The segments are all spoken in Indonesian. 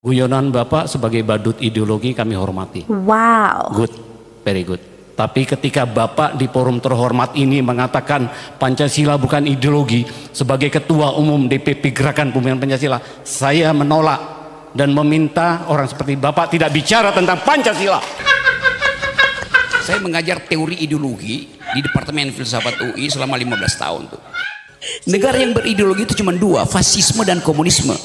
Guyonan Bapak sebagai badut ideologi kami hormati. Wow. Good, very good. Tapi ketika Bapak di forum terhormat ini mengatakan Pancasila bukan ideologi, sebagai Ketua Umum DPP Gerakan Pembinaan Pancasila, saya menolak dan meminta orang seperti Bapak tidak bicara tentang Pancasila. Saya mengajar teori ideologi di Departemen Filsafat UI selama 15 tahun tuh. Negara yang berideologi itu cuma dua, fasisme dan komunisme.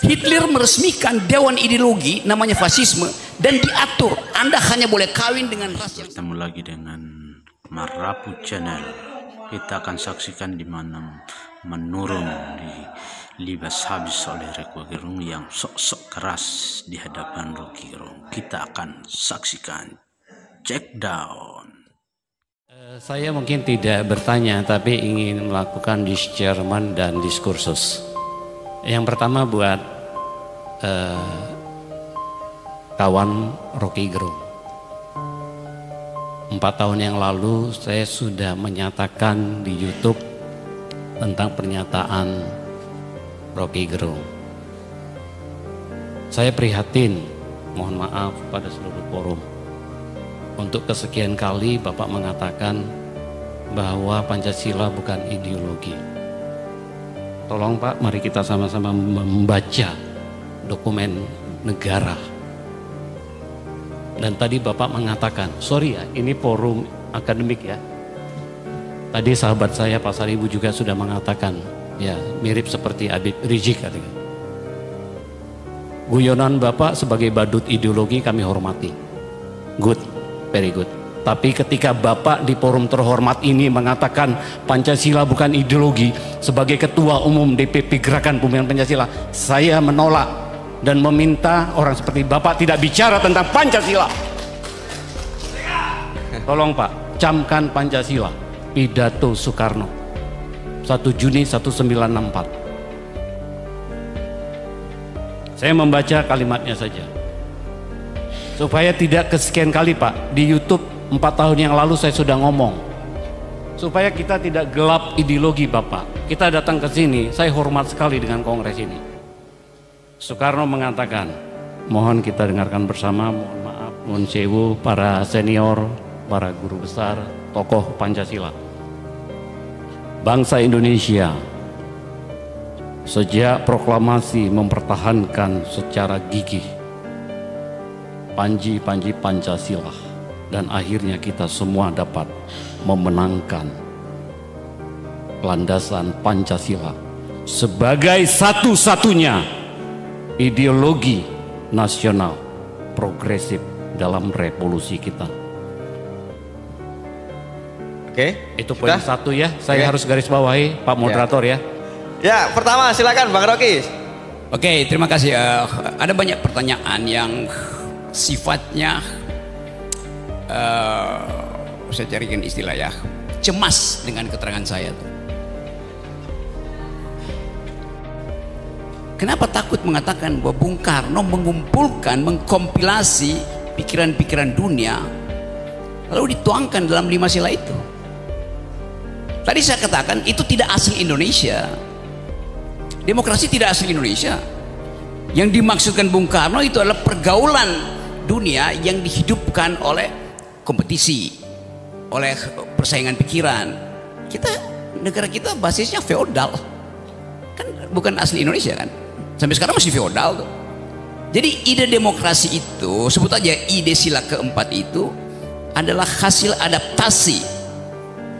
Hitler meresmikan dewan ideologi namanya fasisme dan diatur Anda hanya boleh kawin dengan ras yang... Ketemu lagi dengan Marapu Channel. Kita akan saksikan di mana menurun di libas habis oleh Rocky Gerung yang sok-sok keras di hadapan Rocky Gerung. Kita akan saksikan. Check down. Saya mungkin tidak bertanya, tapi ingin melakukan discernment dan diskursus. Yang pertama buat kawan Rocky Gerung. 4 tahun yang lalu saya sudah menyatakan di YouTube tentang pernyataan Rocky Gerung. Saya prihatin, mohon maaf pada seluruh forum. Untuk kesekian kali Bapak mengatakan bahwa Pancasila bukan ideologi. Tolong Pak, mari kita sama-sama membaca dokumen negara. Dan tadi Bapak mengatakan, sorry ya, ini forum akademik ya. Tadi sahabat saya Pak Saribu juga sudah mengatakan, ya mirip seperti Habib Rizik katanya. Guyonan Bapak sebagai badut ideologi kami hormati. Good, very good. Tapi ketika Bapak di forum terhormat ini mengatakan Pancasila bukan ideologi, sebagai Ketua Umum DPP Gerakan Pembinaan Pancasila, saya menolak dan meminta orang seperti Bapak tidak bicara tentang Pancasila. Tolong Pak, camkan Pancasila, pidato Soekarno 1 Juni 1964. Saya membaca kalimatnya saja supaya tidak kesekian kali Pak di YouTube. 4 tahun yang lalu saya sudah ngomong supaya kita tidak gelap ideologi Bapak. Kita datang ke sini, saya hormat sekali dengan kongres ini. Soekarno mengatakan, mohon kita dengarkan bersama, mohon maaf, mohon sewu para senior, para guru besar, tokoh Pancasila. Bangsa Indonesia sejak proklamasi mempertahankan secara gigih panji-panji Pancasila. Dan akhirnya kita semua dapat memenangkan landasan Pancasila sebagai satu-satunya ideologi nasional progresif dalam revolusi kita. Oke, itu poin satu ya. Saya harus garis bawahi Pak Moderator ya. Ya, pertama silakan Bang Rocky. Oke, terima kasih. Ada banyak pertanyaan yang sifatnya saya carikan istilah ya, cemas dengan keterangan saya tuh. Kenapa takut mengatakan bahwa Bung Karno mengumpulkan, mengkompilasi pikiran-pikiran dunia lalu dituangkan dalam 5 sila itu? Tadi saya katakan itu tidak asli Indonesia. Demokrasi tidak asli Indonesia. Yang dimaksudkan Bung Karno itu adalah pergaulan dunia yang dihidupkan oleh kompetisi, oleh persaingan pikiran. Negara kita basisnya feodal, kan bukan asli Indonesia kan, sampai sekarang masih feodal tuh. Jadi ide demokrasi itu, sebut aja ide sila keempat itu adalah hasil adaptasi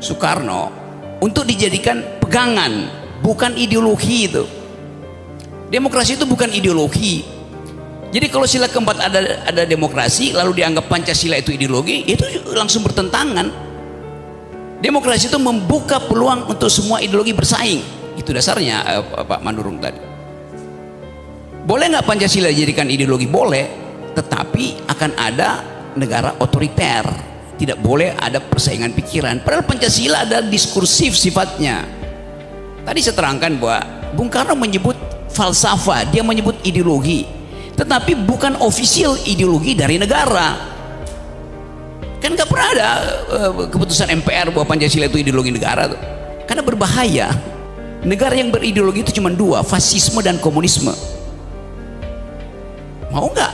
Soekarno untuk dijadikan pegangan, bukan ideologi itu. Demokrasi itu bukan ideologi. Jadi kalau sila keempat ada demokrasi lalu dianggap Pancasila itu ideologi, itu langsung bertentangan. Demokrasi itu membuka peluang untuk semua ideologi bersaing. Itu dasarnya Pak Mandurung tadi. Boleh nggak Pancasila dijadikan ideologi? Boleh, tetapi akan ada negara otoriter. Tidak boleh ada persaingan pikiran. Padahal Pancasila ada diskursif sifatnya. Tadi saya terangkan bahwa Bung Karno menyebut falsafah, dia menyebut ideologi, tetapi bukan official ideologi dari negara. Kan gak pernah ada keputusan MPR bahwa Pancasila itu ideologi negara tuh. Karena berbahaya. Negara yang berideologi itu cuma dua, fasisme dan komunisme. Mau nggak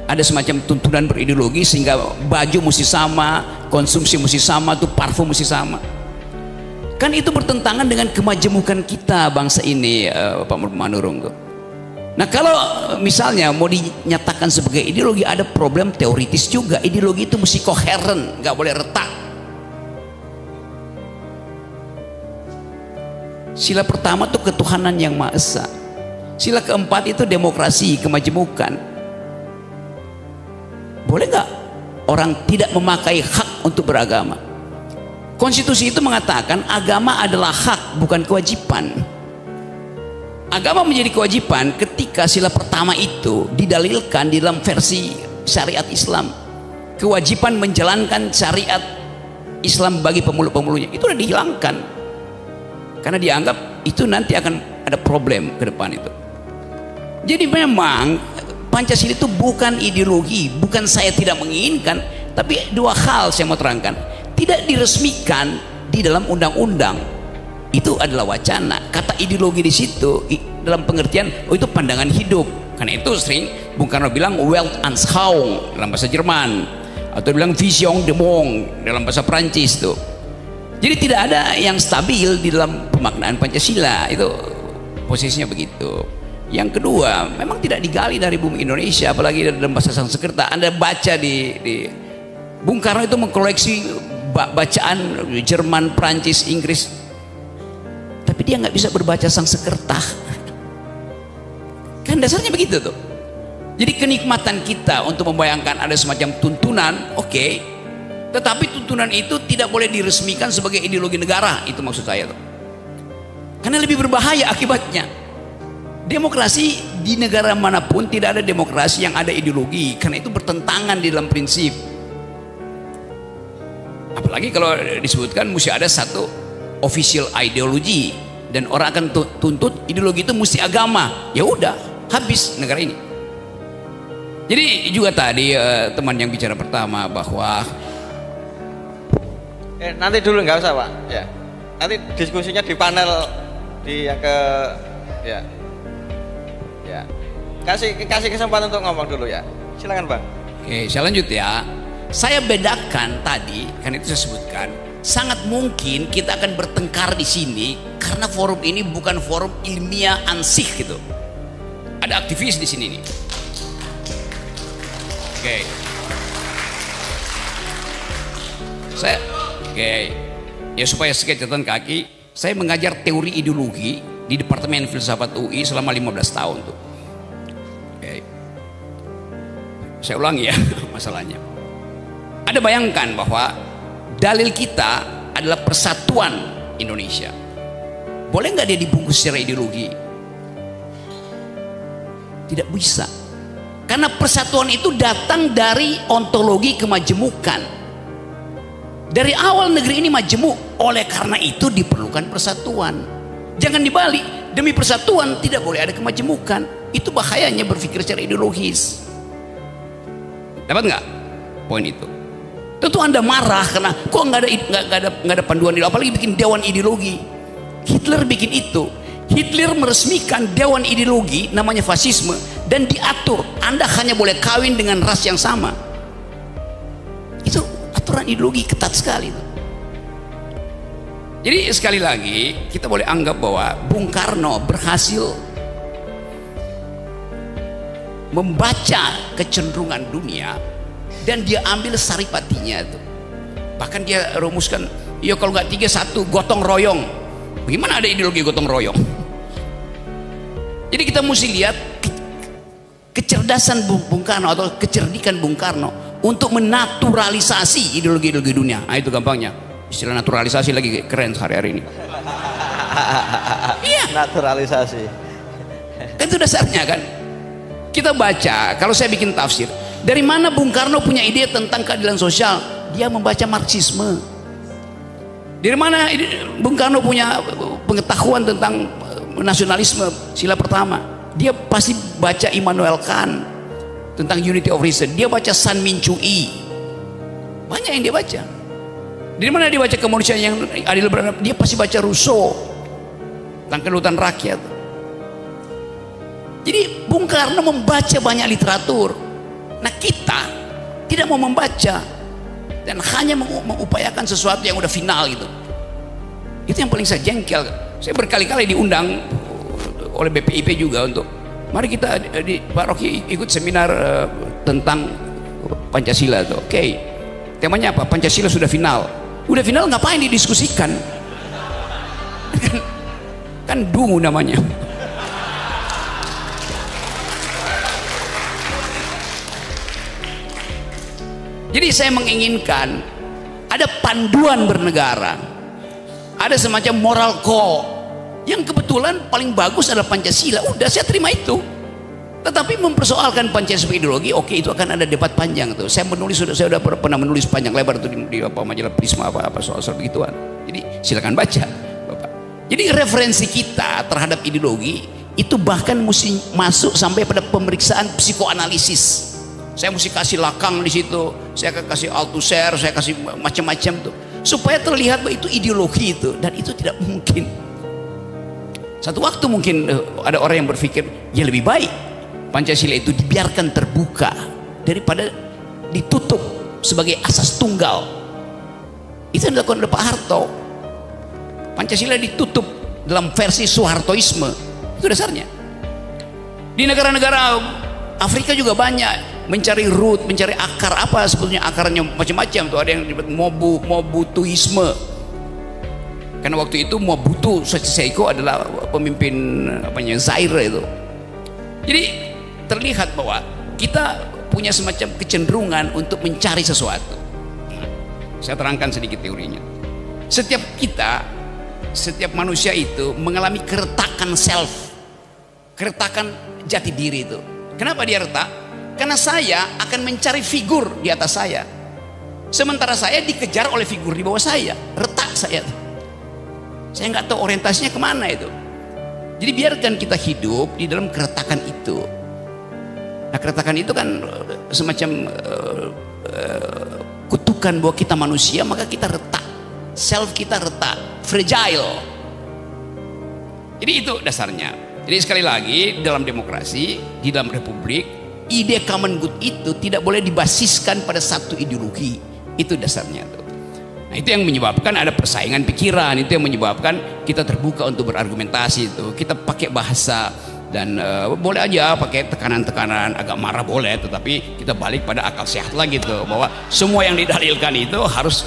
ada semacam tuntunan berideologi sehingga baju mesti sama, konsumsi mesti sama, tuh parfum mesti sama? Kan itu bertentangan dengan kemajemukan kita bangsa ini, Pak Manurung tuh. Nah, kalau misalnya mau dinyatakan sebagai ideologi, ada problem teoritis juga. Ideologi itu mesti koheren, nggak boleh retak. Sila pertama itu ketuhanan yang Maha Esa. Sila keempat itu demokrasi, kemajemukan. Boleh nggak orang tidak memakai hak untuk beragama? Konstitusi itu mengatakan agama adalah hak, bukan kewajiban. Agama menjadi kewajiban ketika sila pertama itu didalilkan di dalam versi syariat Islam. Kewajiban menjalankan syariat Islam bagi pemuluh-pemuluhnya itu sudah dihilangkan, karena dianggap itu nanti akan ada problem ke depan itu. Jadi memang Pancasila itu bukan ideologi, bukan saya tidak menginginkan, tapi dua hal saya mau terangkan. Tidak diresmikan di dalam undang-undang, itu adalah wacana. Kata ideologi di situ dalam pengertian, oh itu pandangan hidup. Karena itu sering Bung Karno bilang Weltanschauung dalam bahasa Jerman, atau bilang Vision de Monde dalam bahasa Prancis tuh. Jadi tidak ada yang stabil di dalam pemaknaan Pancasila, itu posisinya begitu. Yang kedua, memang tidak digali dari bumi Indonesia, apalagi dalam bahasa Sanskerta. Anda baca di Bung Karno itu mengkoleksi bacaan Jerman, Prancis, Inggris, tapi dia nggak bisa berbaca Sanskerta. Kan dasarnya begitu tuh. Jadi kenikmatan kita untuk membayangkan ada semacam tuntunan, oke, tetapi tuntunan itu tidak boleh diresmikan sebagai ideologi negara, itu maksud saya tuh. Karena lebih berbahaya akibatnya. Demokrasi di negara manapun tidak ada demokrasi yang ada ideologi, karena itu bertentangan di dalam prinsip. Apalagi kalau disebutkan mesti ada satu official ideology, dan orang akan tuntut ideologi itu mesti agama. Ya udah, habis negara ini. Jadi juga tadi teman yang bicara pertama bahwa nanti dulu nggak usah Pak, ya. Nanti diskusinya di panel di yang ke ya. Ya. Kasih kesempatan untuk ngomong dulu ya. Silakan Bang. Oke, saya lanjut ya. Saya bedakan tadi, kan itu saya sebutkan, sangat mungkin kita akan bertengkar di sini karena forum ini bukan forum ilmiah ansih gitu. Ada aktivis di sini nih. Oke. Ya supaya sedikit catatan kaki, saya mengajar teori ideologi di Departemen Filsafat UI selama 15 tahun tuh. Oke. Saya ulangi ya masalahnya. Ada bayangkan bahwa dalil kita adalah persatuan Indonesia. Boleh nggak dia dibungkus secara ideologi? Tidak bisa. Karena persatuan itu datang dari ontologi kemajemukan. Dari awal negeri ini majemuk, oleh karena itu diperlukan persatuan. Jangan dibalik, demi persatuan tidak boleh ada kemajemukan. Itu bahayanya berpikir secara ideologis. Dapat nggak poin itu? Tentu Anda marah karena kok nggak ada panduan ideologi, apalagi bikin dewan ideologi. Hitler bikin itu. Hitler meresmikan dewan ideologi namanya fasisme, dan diatur Anda hanya boleh kawin dengan ras yang sama. Itu aturan ideologi ketat sekali. Jadi sekali lagi kita boleh anggap bahwa Bung Karno berhasil membaca kecenderungan dunia dan dia ambil saripatinya itu. Bahkan dia rumuskan, ya kalau nggak 3-1 gotong royong. Bagaimana ada ideologi gotong royong? Jadi kita mesti lihat kecerdasan Bung Karno atau kecerdikan Bung Karno untuk menaturalisasi ideologi-ideologi dunia. Nah itu gampangnya. Istilah naturalisasi lagi keren hari-hari ini. Iya. Naturalisasi. Kan itu dasarnya kan. Kita baca, kalau saya bikin tafsir, dari mana Bung Karno punya ide tentang keadilan sosial? Dia membaca Marxisme. Dari mana Bung Karno punya pengetahuan tentang nasionalisme? Sila pertama. Dia pasti baca Immanuel Kant tentang unity of reason. Dia baca San Min Chui. Banyak yang dia baca. Dari mana dia baca kemanusiaan yang adil beradab? Dia pasti baca Rousseau tentang kedaulatan rakyat. Jadi Bung Karno membaca banyak literatur. Nah kita tidak mau membaca dan hanya mengupayakan sesuatu yang udah final gitu. Itu yang paling saya jengkel. Saya berkali-kali diundang oleh BPIP juga untuk mari kita di Pak Rocky ikut seminar tentang Pancasila tuh. Oke. Temanya apa? Pancasila sudah final. Udah final ngapain didiskusikan? kan dungu namanya. Jadi saya menginginkan ada panduan bernegara, ada semacam moral code yang kebetulan paling bagus adalah Pancasila. Udah saya terima itu. Tetapi mempersoalkan Pancasila ideologi, oke, itu akan ada debat panjang tuh. Saya sudah pernah menulis panjang lebar tuh di majalah Prisma apa soal begituan. Jadi silakan baca, Bapak. Jadi referensi kita terhadap ideologi itu bahkan mesti masuk sampai pada pemeriksaan psikoanalisis. Saya mesti kasih lakang di situ, saya kasih Althusser, saya kasih macam-macam tuh, supaya terlihat bahwa itu ideologi itu, dan itu tidak mungkin. Satu waktu mungkin ada orang yang berpikir, ya lebih baik Pancasila itu dibiarkan terbuka daripada ditutup sebagai asas tunggal. Itu yang dilakukan oleh Pak Harto. Pancasila ditutup dalam versi Soehartoisme, itu dasarnya. Di negara-negara Afrika juga banyak mencari root, mencari akar, apa sebetulnya akarnya, macam-macam tuh. Ada yang disebut Mobutuisme, karena waktu itu Mobutu Seko adalah pemimpin Zaire itu. Jadi terlihat bahwa kita punya semacam kecenderungan untuk mencari sesuatu. Saya terangkan sedikit teorinya. Setiap manusia itu mengalami keretakan self, keretakan jati diri itu. Kenapa dia retak? Karena saya akan mencari figur di atas saya, sementara saya dikejar oleh figur di bawah saya. Retak saya, saya nggak tahu orientasinya kemana itu. Jadi biarkan kita hidup di dalam keretakan itu. Nah, keretakan itu kan semacam kutukan bahwa kita manusia, maka kita retak, self kita retak, fragile. Jadi itu dasarnya. Jadi sekali lagi, dalam demokrasi, di dalam republik, ide common good itu tidak boleh dibasiskan pada satu ideologi. Itu dasarnya tuh. Nah, itu yang menyebabkan ada persaingan pikiran, itu yang menyebabkan kita terbuka untuk berargumentasi itu. Kita pakai bahasa dan boleh aja pakai tekanan-tekanan, agak marah boleh, tetapi kita balik pada akal sehat lagi tuh, bahwa semua yang didalilkan itu harus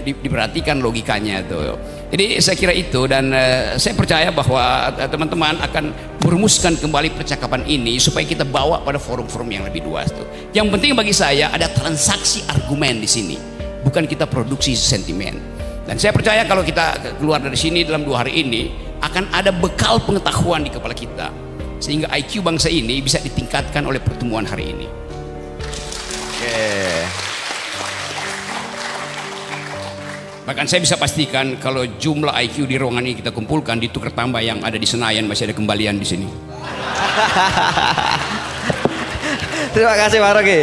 diperhatikan logikanya tuh. Jadi saya kira itu, dan saya percaya bahwa teman-teman akan merumuskan kembali percakapan ini supaya kita bawa pada forum-forum yang lebih luas tuh. Yang penting bagi saya ada transaksi argumen di sini, bukan kita produksi sentimen. Dan saya percaya kalau kita keluar dari sini dalam 2 hari ini akan ada bekal pengetahuan di kepala kita, sehingga IQ bangsa ini bisa ditingkatkan oleh pertemuan hari ini. Bahkan saya bisa pastikan kalau jumlah IQ di ruangan ini kita kumpulkan, ditukar tambah yang ada di Senayan, masih ada kembalian di sini. Terima kasih Pak Rocky.